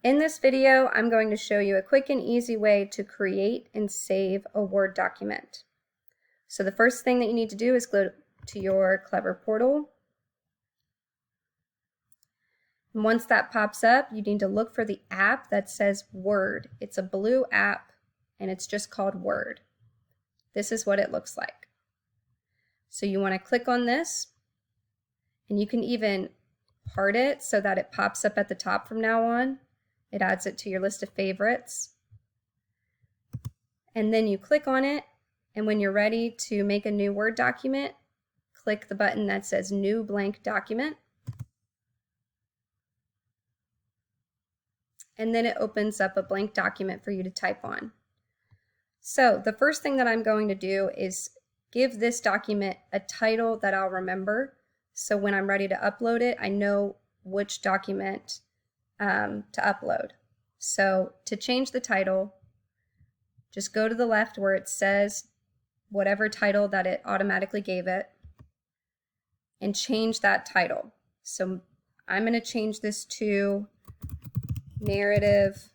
In this video, I'm going to show you a quick and easy way to create and save a Word document. So the first thing that you need to do is go to your Clever portal. And once that pops up, you need to look for the app that says Word. It's a blue app and it's just called Word. This is what it looks like. So you want to click on this, and you can even part it so that it pops up at the top from now on. It adds it to your list of favorites. And then you click on it, and when you're ready to make a new Word document, click the button that says New Blank Document. And then it opens up a blank document for you to type on. So the first thing that I'm going to do is give this document a title that I'll remember. So when I'm ready to upload it, I know which document to upload. So to change the title, just go to the left where it says whatever title that it automatically gave it and change that title. So I'm going to change this to Narrative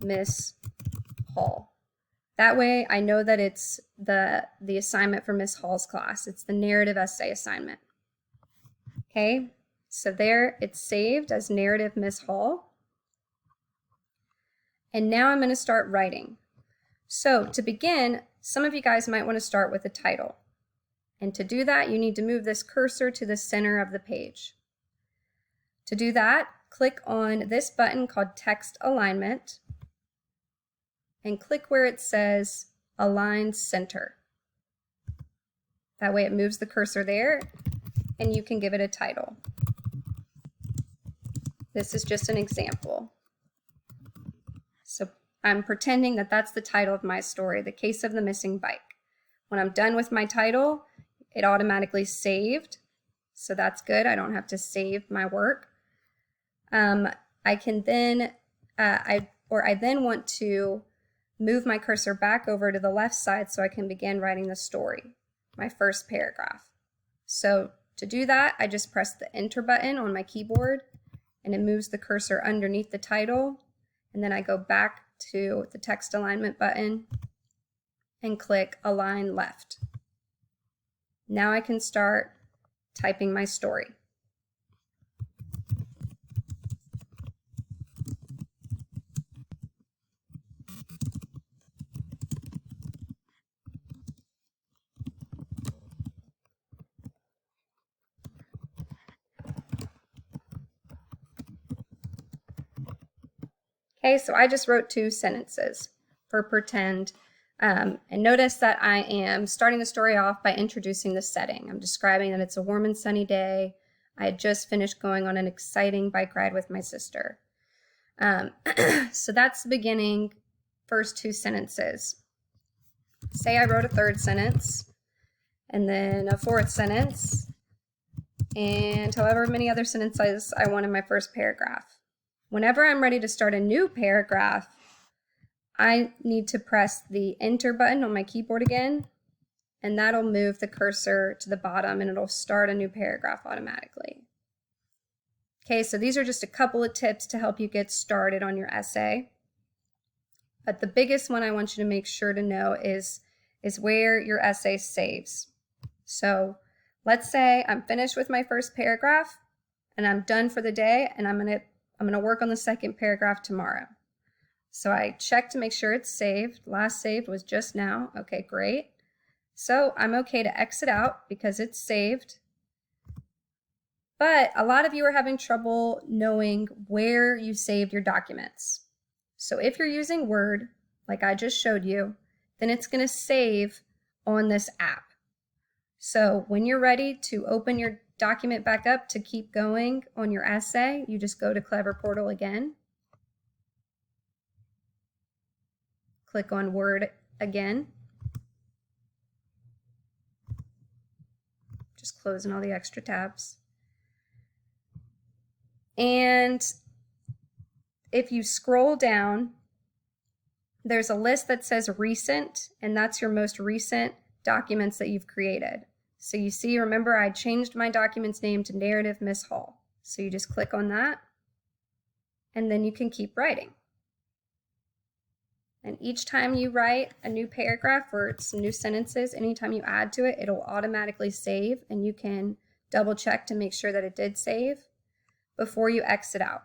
Miss Hall. That way I know that it's the assignment for Miss Hall's class. It's the narrative essay assignment. Okay, so there it's saved as Narrative Miss Hall. And now I'm going to start writing. So to begin, some of you guys might want to start with a title. And to do that, you need to move this cursor to the center of the page. To do that, click on this button called Text Alignment and click where it says Align Center. That way it moves the cursor there and you can give it a title. This is just an example. So I'm pretending that that's the title of my story, The Case of the Missing Bike. When I'm done with my title, it automatically saved. So that's good. I don't have to save my work. I can then, I then want to move my cursor back over to the left side so I can begin writing the story, my first paragraph. So to do that, I just press the Enter button on my keyboard and it moves the cursor underneath the title. And then I go back to the Text Alignment button and click Align Left. Now I can start typing my story. Okay, so I just wrote 2 sentences for pretend. And notice that I am starting the story off by introducing the setting. I'm describing that it's a warm and sunny day. I had just finished going on an exciting bike ride with my sister. So that's the beginning, first 2 sentences. Say I wrote a 3rd sentence, and then a 4th sentence, and however many other sentences I want in my first paragraph. Whenever I'm ready to start a new paragraph, I need to press the Enter button on my keyboard again, and that'll move the cursor to the bottom and it'll start a new paragraph automatically. Okay, so these are just a couple of tips to help you get started on your essay. But the biggest one I want you to make sure to know is where your essay saves. So let's say I'm finished with my first paragraph and I'm done for the day, and I'm gonna work on the second paragraph tomorrow. So I check to make sure it's saved. Last saved was just now. Okay, great. So I'm okay to exit out because it's saved. But a lot of you are having trouble knowing where you saved your documents. So if you're using Word, like I just showed you, then it's going to save on this app. So when you're ready to open your document back up to keep going on your essay, you just go to Clever Portal again. Click on Word again. Just closing all the extra tabs. And if you scroll down, there's a list that says Recent, and that's your most recent documents that you've created. So you see, remember I changed my document's name to Narrative Miss Hall. So you just click on that and then you can keep writing. And each time you write a new paragraph or some new sentences, anytime you add to it, it'll automatically save, and you can double check to make sure that it did save before you exit out.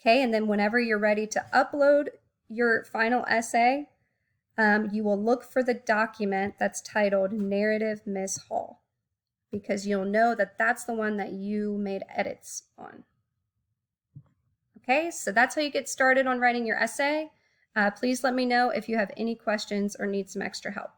Okay, and then whenever you're ready to upload your final essay, you will look for the document that's titled Narrative Miss Hall, because you'll know that that's the one that you made edits on. Okay, so that's how you get started on writing your essay. Please let me know if you have any questions or need some extra help.